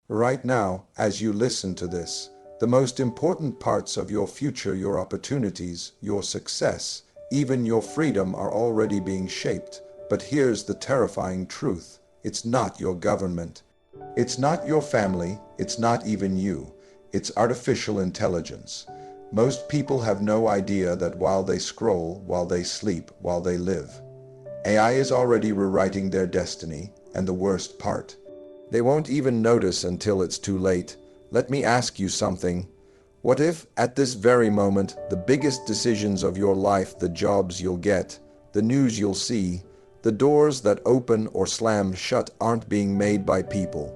Right now, as you listen to this, the most important parts of your future, your opportunities, your success, even your freedom are already being shaped. But here's the terrifying truth. It's not your government. It's not your family. It's not even you. It's artificial intelligence. Most people have no idea that while they scroll, while they sleep, while they live, AI is already rewriting their destiny, and the worst part, they won't even notice until it's too late. Let me ask you something. What if, at this very moment, the biggest decisions of your life, the jobs you'll get, the news you'll see, the doors that open or slam shut aren't being made by people,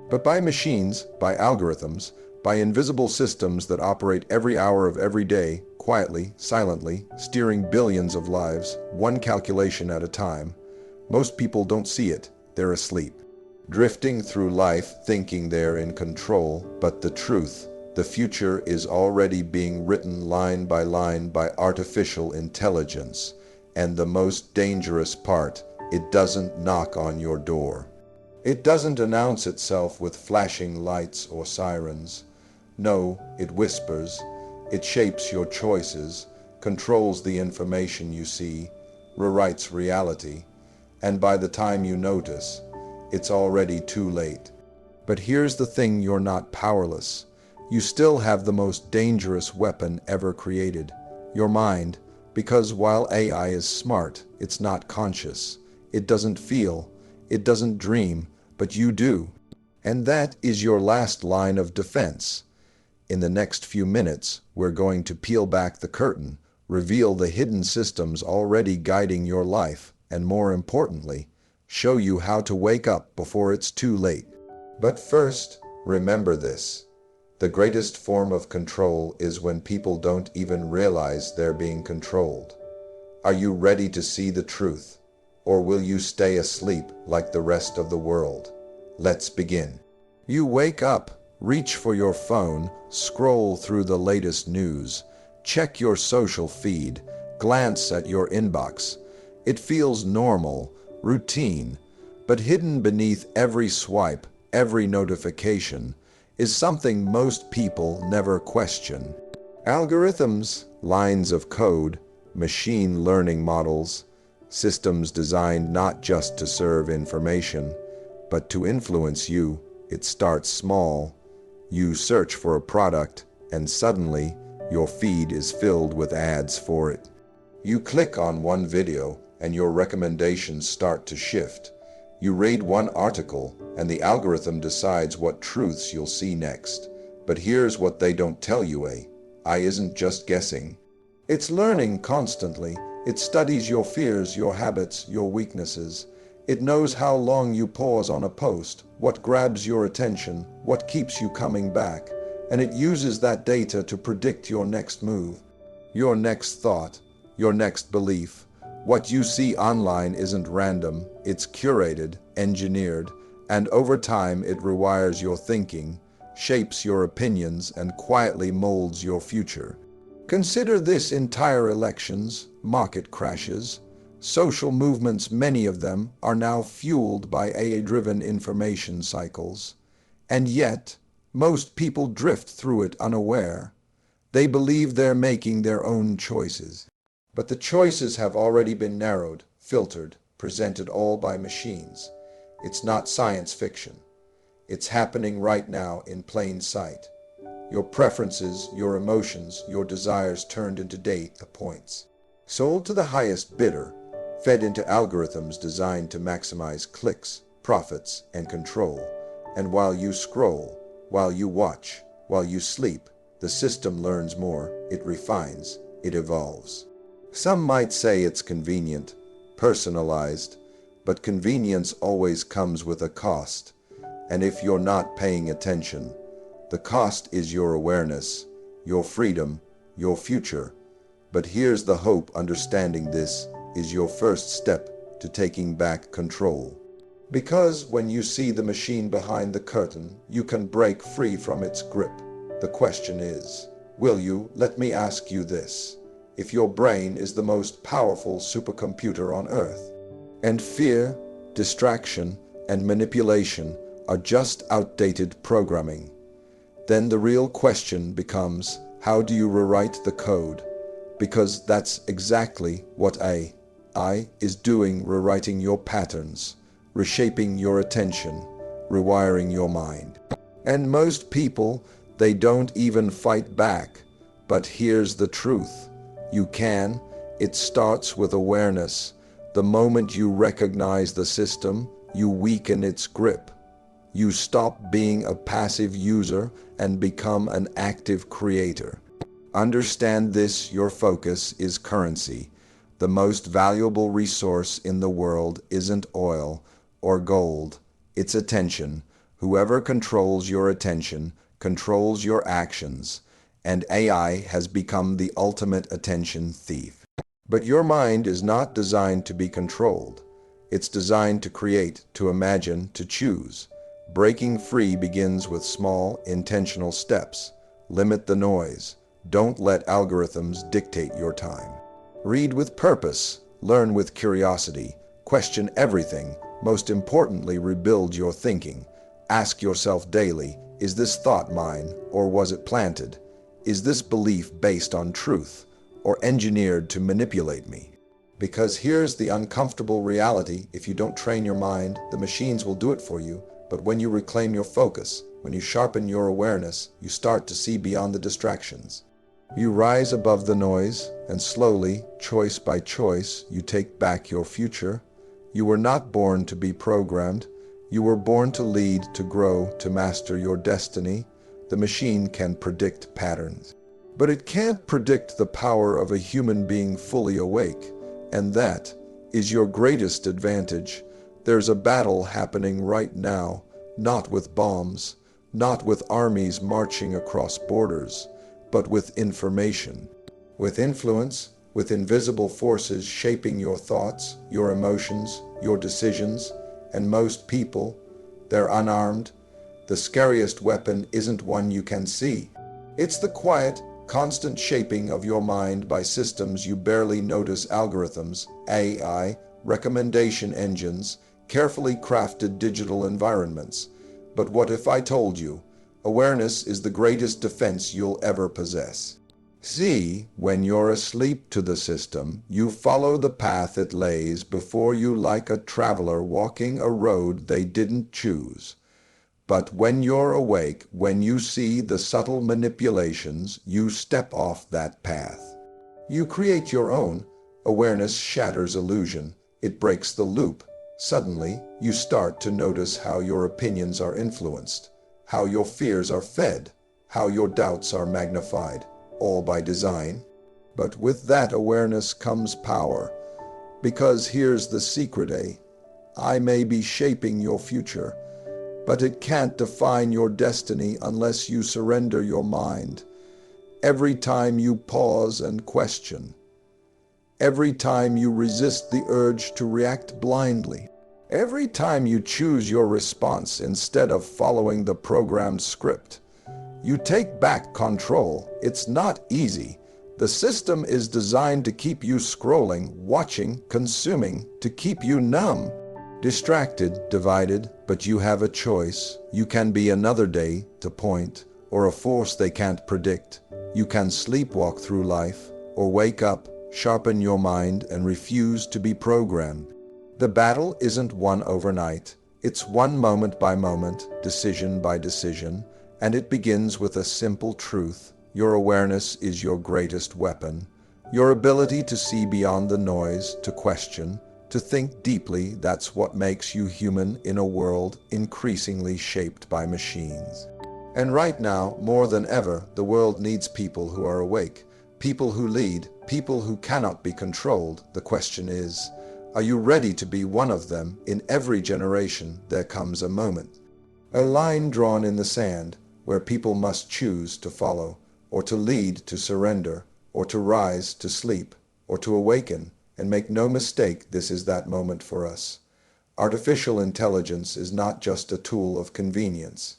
but by machines, by algorithms, by invisible systems that operate every hour of every day, quietly, silently, steering billions of lives, one calculation at a time? Most people don't see it. They're asleep, drifting through life thinking they're in control. But the truth, the future is already being written line by artificial intelligence. And the most dangerous part, it doesn't knock on your door. It doesn't announce itself with flashing lights or sirens. No, it whispers. It shapes your choices, controls the information you see, rewrites reality. And by the time you notice, it's already too late. But here's the thing, you're not powerless. You still have the most dangerous weapon ever created, your mind. Because while AI is smart, it's not conscious. It doesn't feel, it doesn't dream, but you do. And that is your last line of defense. In the next few minutes, we're going to peel back the curtain, reveal the hidden systems already guiding your life, and more importantly, show you how to wake up before it's too late. But first, remember this. The greatest form of control is when people don't even realize they're being controlled. Are you ready to see the truth? Or will you stay asleep like the rest of the world? Let's begin. You wake up, reach for your phone, scroll through the latest news, check your social feed, glance at your inbox. It feels normal, routine, but hidden beneath every swipe, every notification, is something most people never question. Algorithms, lines of code, machine learning models, systems designed not just to serve information, but to influence you. It starts small. You search for a product, and suddenly, your feed is filled with ads for it. You click on one video, and your recommendations start to shift. You read one article, and the algorithm decides what truths you'll see next. But here's what they don't tell you, AI isn't just guessing. It's learning constantly. It studies your fears, your habits, your weaknesses. It knows how long you pause on a post, what grabs your attention, what keeps you coming back, and it uses that data to predict your next move, your next thought, your next belief. What you see online isn't random, it's curated, engineered, and over time it rewires your thinking, shapes your opinions, and quietly molds your future. Consider this: entire elections, market crashes, social movements, many of them are now fueled by AI-driven information cycles. And yet, most people drift through it unaware. They believe they're making their own choices. But the choices have already been narrowed, filtered, presented all by machines. It's not science fiction. It's happening right now in plain sight. Your preferences, your emotions, your desires turned into data points. Sold to the highest bidder, fed into algorithms designed to maximize clicks, profits, and control. And while you scroll, while you watch, while you sleep, the system learns more, it refines, it evolves. Some might say it's convenient, personalized, but convenience always comes with a cost. And if you're not paying attention, the cost is your awareness, your freedom, your future. But here's the hope: understanding this is your first step to taking back control. Because when you see the machine behind the curtain, you can break free from its grip. The question is, will you? Let me ask you this. If your brain is the most powerful supercomputer on Earth, and fear, distraction, and manipulation are just outdated programming. Then the real question becomes, how do you rewrite the code? Because that's exactly what AI is doing, rewriting your patterns, reshaping your attention, rewiring your mind. And most people, they don't even fight back. But here's the truth. You can. It starts with awareness. The moment you recognize the system, you weaken its grip. You stop being a passive user and become an active creator. Understand this: your focus is currency. The most valuable resource in the world isn't oil or gold, it's attention. Whoever controls your attention controls your actions, and AI has become the ultimate attention thief. But your mind is not designed to be controlled. It's designed to create, to imagine, to choose. Breaking free begins with small, intentional steps. Limit the noise. Don't let algorithms dictate your time. Read with purpose. Learn with curiosity. Question everything. Most importantly, rebuild your thinking. Ask yourself daily, is this thought mine, or was it planted? Is this belief based on truth, or engineered to manipulate me? Because here's the uncomfortable reality: if you don't train your mind, the machines will do it for you. But when you reclaim your focus, when you sharpen your awareness, you start to see beyond the distractions. You rise above the noise, and slowly, choice by choice, you take back your future. You were not born to be programmed. You were born to lead, to grow, to master your destiny. The machine can predict patterns, but it can't predict the power of a human being fully awake. And that is your greatest advantage. There's a battle happening right now, not with bombs, not with armies marching across borders, but with information, with influence, with invisible forces shaping your thoughts, your emotions, your decisions. And most people, they're unarmed. The scariest weapon isn't one you can see. It's the quiet, constant shaping of your mind by systems you barely notice: algorithms, AI, recommendation engines, carefully crafted digital environments. But what if I told you, awareness is the greatest defense you'll ever possess? See, when you're asleep to the system, you follow the path it lays before you, like a traveler walking a road they didn't choose. But when you're awake, when you see the subtle manipulations, you step off that path. You create your own. Awareness shatters illusion. It breaks the loop. Suddenly, you start to notice how your opinions are influenced, how your fears are fed, how your doubts are magnified. All by design. But with that awareness comes power. Because here's the secret: I may be shaping your future, but it can't define your destiny unless you surrender your mind. Every time you pause and question, every time you resist the urge to react blindly, every time you choose your response instead of following the programmed script, you take back control. It's not easy. The system is designed to keep you scrolling, watching, consuming, to keep you numb, distracted, divided. But you have a choice. You can be another day to point, or a force they can't predict. You can sleepwalk through life, or wake up, sharpen your mind, and refuse to be programmed. The battle isn't won overnight. It's won moment by moment, decision by decision. And it begins with a simple truth: your awareness is your greatest weapon. Your ability to see beyond the noise, to question, to think deeply, that's what makes you human in a world increasingly shaped by machines. And right now, more than ever, the world needs people who are awake, people who lead, people who cannot be controlled. The question is, are you ready to be one of them? In every generation, there comes a moment, a line drawn in the sand, where people must choose to follow, or to lead, to surrender, or to rise, to sleep, or to awaken. And make no mistake, this is that moment for us. Artificial intelligence is not just a tool of convenience.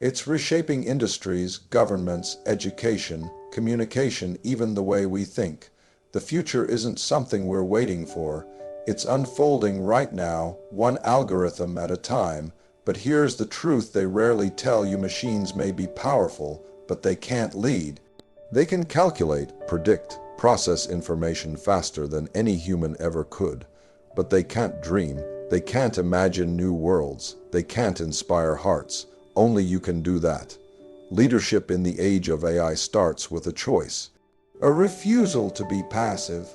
It's reshaping industries, governments, education, communication, even the way we think. The future isn't something we're waiting for. It's unfolding right now, one algorithm at a time, But here's the truth they rarely tell you: machines may be powerful, but they can't lead. They can calculate, predict, process information faster than any human ever could, but they can't dream. They can't imagine new worlds. They can't inspire hearts. Only you can do that. Leadership in the age of AI starts with a choice, a refusal to be passive,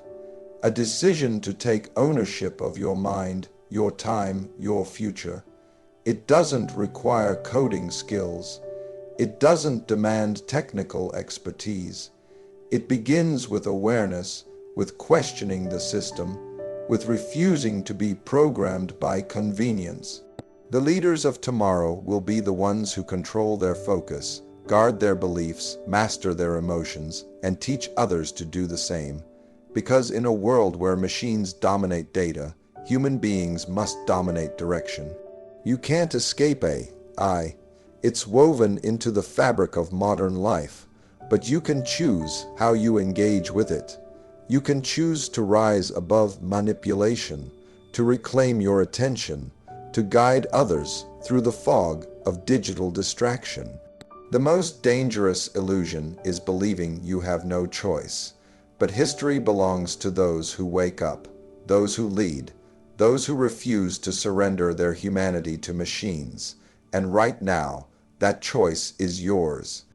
a decision to take ownership of your mind, your time, your future. It doesn't require coding skills. It doesn't demand technical expertise. It begins with awareness, with questioning the system, with refusing to be programmed by convenience. The leaders of tomorrow will be the ones who control their focus, guard their beliefs, master their emotions, and teach others to do the same. Because in a world where machines dominate data, human beings must dominate direction. You can't escape AI. It's woven into the fabric of modern life, but you can choose how you engage with it. You can choose to rise above manipulation, to reclaim your attention, to guide others through the fog of digital distraction. The most dangerous illusion is believing you have no choice. But history belongs to those who wake up, those who lead, those who refuse to surrender their humanity to machines. And right now, that choice is yours.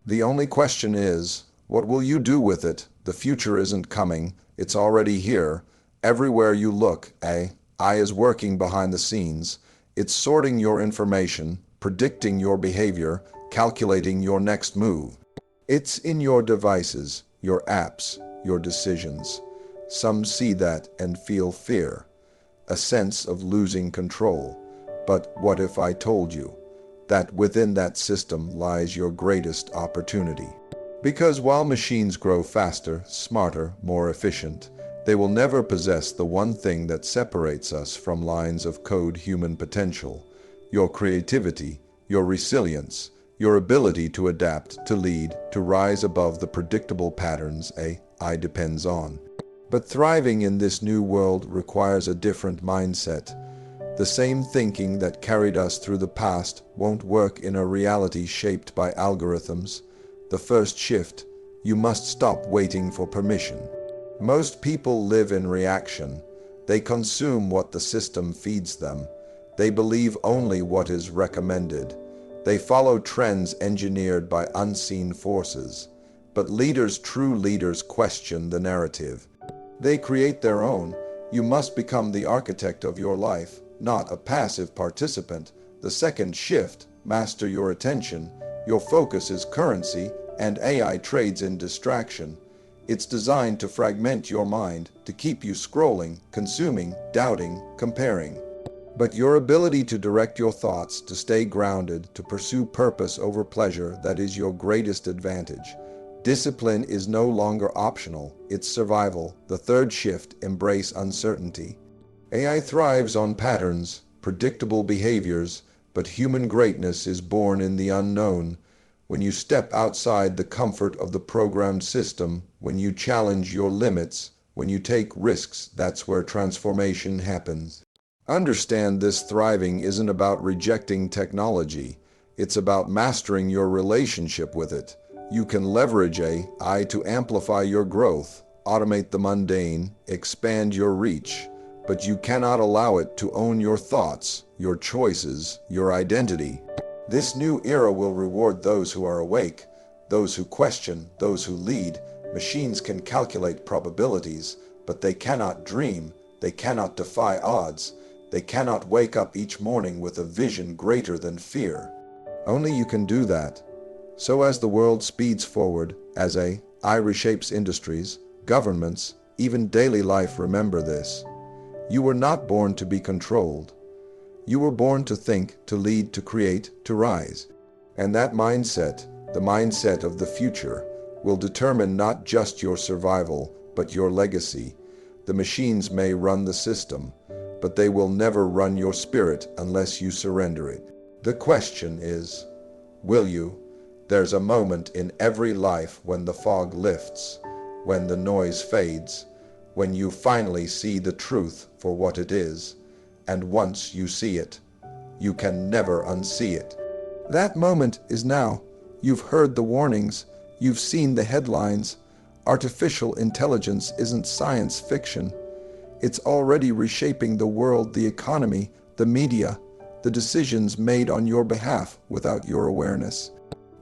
The only question is, what will you do with it? The future isn't coming, it's already here. Everywhere you look, AI is working behind the scenes. It's sorting your information, predicting your behavior, calculating your next move. It's in your devices, your apps, your decisions. Some see that and feel fear, a sense of losing control. But what if I told you that within that system lies your greatest opportunity? Because while machines grow faster, smarter, more efficient, they will never possess the one thing that separates us from lines of code: human potential, your creativity, your resilience, your ability to adapt, to lead, to rise above the predictable patterns AI depends on. But thriving in this new world requires a different mindset. The same thinking that carried us through the past won't work in a reality shaped by algorithms. The first shift: you must stop waiting for permission. Most people live in reaction. They consume what the system feeds them. They believe only what is recommended. They follow trends engineered by unseen forces. But leaders, true leaders, question the narrative. They create their own. You must become the architect of your life, not a passive participant. The second shift: master your attention. Your focus is currency, and AI trades in distraction. It's designed to fragment your mind, to keep you scrolling, consuming, doubting, comparing. But your ability to direct your thoughts, to stay grounded, to pursue purpose over pleasure, that is your greatest advantage. Discipline is no longer optional, it's survival. The third shift: embrace uncertainty. AI thrives on patterns, predictable behaviors, but human greatness is born in the unknown. When you step outside the comfort of the programmed system, when you challenge your limits, when you take risks, that's where transformation happens. Understand this: thriving isn't about rejecting technology. It's about mastering your relationship with it. You can leverage AI to amplify your growth, automate the mundane, expand your reach. But you cannot allow it to own your thoughts, your choices, your identity. This new era will reward those who are awake, those who question, those who lead. Machines can calculate probabilities, but they cannot dream. They cannot defy odds. They cannot wake up each morning with a vision greater than fear. Only you can do that. So as the world speeds forward, as AI reshapes industries, governments, even daily life, remember this: you were not born to be controlled. You were born to think, to lead, to create, to rise. And that mindset, the mindset of the future, will determine not just your survival, but your legacy. The machines may run the system, but they will never run your spirit unless you surrender it. The question is, will you? There's a moment in every life when the fog lifts, when the noise fades, when you finally see the truth for what it is. And once you see it, You can never unsee it. That moment is now. You've heard the warnings. You've seen the headlines. Artificial intelligence isn't science fiction. It's already reshaping the world, the economy, the media, the decisions made on your behalf without your awareness.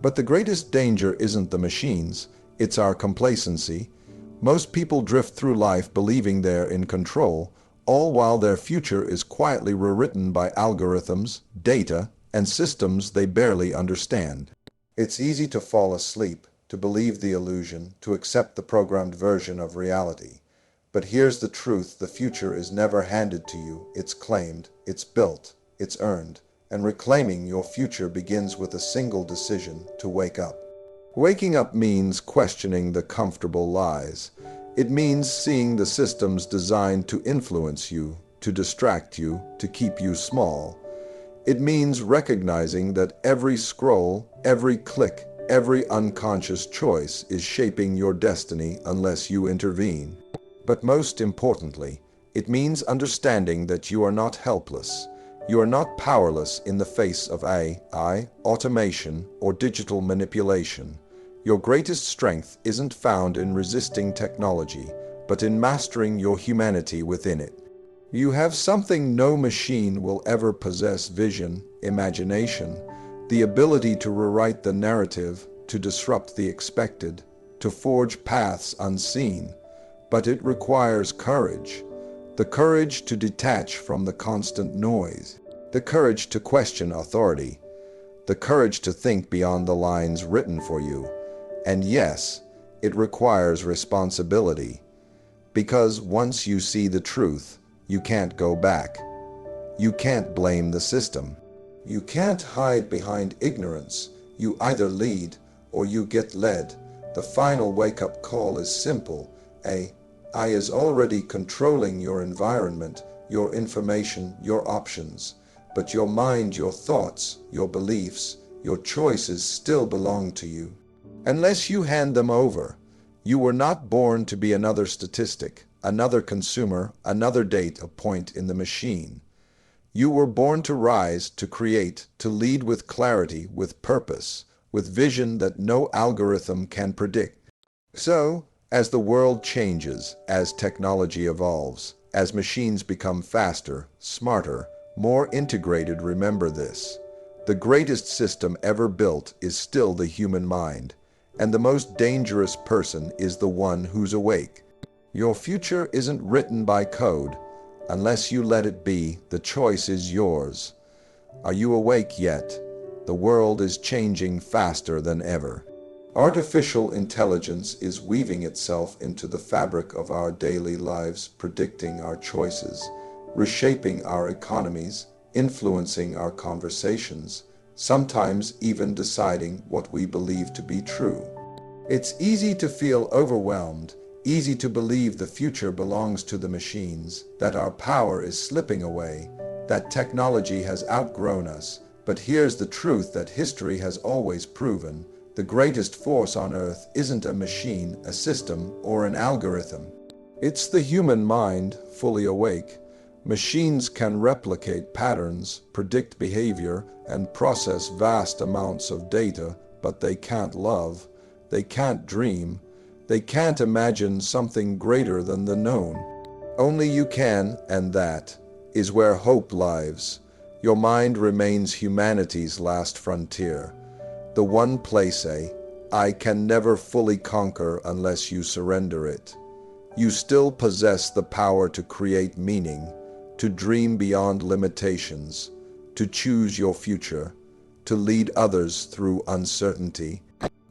But the greatest danger isn't the machines, it's our complacency. Most people drift through life believing they're in control, all while their future is quietly rewritten by algorithms, data, and systems they barely understand. It's easy to fall asleep, to believe the illusion, to accept the programmed version of reality. But here's the truth: the future is never handed to you, it's claimed, it's built, it's earned. And reclaiming your future begins with a single decision: to wake up. Waking up means questioning the comfortable lies. It means seeing the systems designed to influence you, to distract you, to keep you small. It means recognizing that every scroll, every click, every unconscious choice is shaping your destiny unless you intervene. But most importantly, it means understanding that you are not helpless. You are not powerless in the face of AI, automation, or digital manipulation. Your greatest strength isn't found in resisting technology, but in mastering your humanity within it. You have something no machine will ever possess: vision, imagination, the ability to rewrite the narrative, to disrupt the expected, to forge paths unseen. But it requires courage. The courage to detach from the constant noise. The courage to question authority. The courage to think beyond the lines written for you. And yes, it requires responsibility. Because once you see the truth, you can't go back. You can't blame the system. You can't hide behind ignorance. You either lead or you get led. The final wake-up call is simple. AI is already controlling your environment, your information, your options. But your mind, your thoughts, your beliefs, your choices still belong to you. Unless you hand them over, you were not born to be another statistic, another consumer, another data point in the machine. You were born to rise, to create, to lead with clarity, with purpose, with vision that no algorithm can predict. So, as the world changes, as technology evolves, as machines become faster, smarter, more integrated, remember this: the greatest system ever built is still the human mind, and the most dangerous person is the one who's awake. Your future isn't written by code. Unless you let it be, the choice is yours. Are you awake yet? The world is changing faster than ever. Artificial intelligence is weaving itself into the fabric of our daily lives, predicting our choices, reshaping our economies, influencing our conversations, sometimes even deciding what we believe to be true. It's easy to feel overwhelmed, easy to believe the future belongs to the machines, that our power is slipping away, that technology has outgrown us. But here's the truth that history has always proven: the greatest force on earth isn't a machine, a system, or an algorithm. It's the human mind, fully awake. Machines can replicate patterns, predict behavior, and process vast amounts of data, but they can't love, they can't dream, they can't imagine something greater than the known. Only you can, and that is where hope lies. Your mind remains humanity's last frontier, the one place I can never fully conquer unless you surrender it. You still possess the power to create meaning, to dream beyond limitations, to choose your future, to lead others through uncertainty.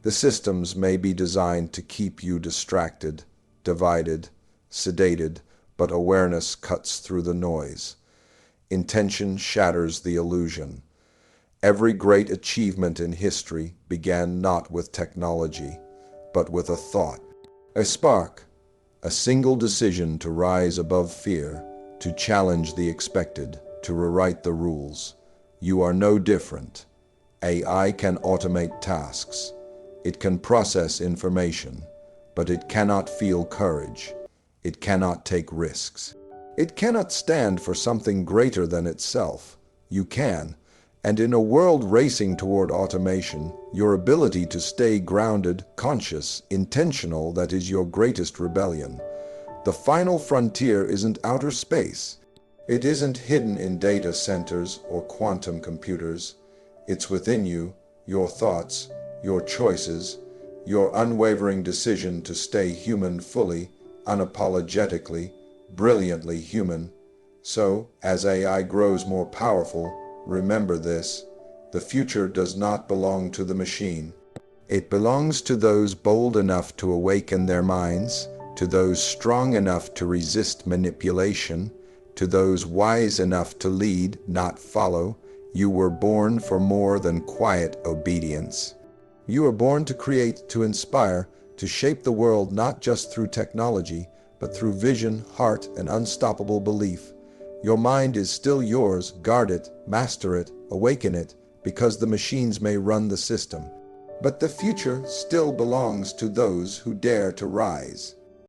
The systems may be designed to keep you distracted, divided, sedated, but awareness cuts through the noise. Intention shatters the illusion. Every great achievement in history began not with technology, but with a thought, a spark, a single decision to rise above fear, to challenge the expected, to rewrite the rules. You are no different. AI can automate tasks. It can process information, but it cannot feel courage. It cannot take risks. It cannot stand for something greater than itself. you can. And in a world racing toward automation, your ability to stay grounded, conscious, intentional, that is your greatest rebellion. The final frontier isn't outer space. It isn't hidden in data centers or quantum computers. It's within you, your thoughts, your choices, your unwavering decision to stay human fully, unapologetically, brilliantly human. So, as AI grows more powerful, remember this: the future does not belong to the machine. It belongs to those bold enough to awaken their minds, to those strong enough to resist manipulation, to those wise enough to lead, not follow. You were born for more than quiet obedience. You were born to create, to inspire, to shape the world not just through technology, but through vision, heart, and unstoppable belief. Your mind is still yours. Guard it, master it, awaken it, because the machines may run the system. But the future still belongs to those who dare to rise.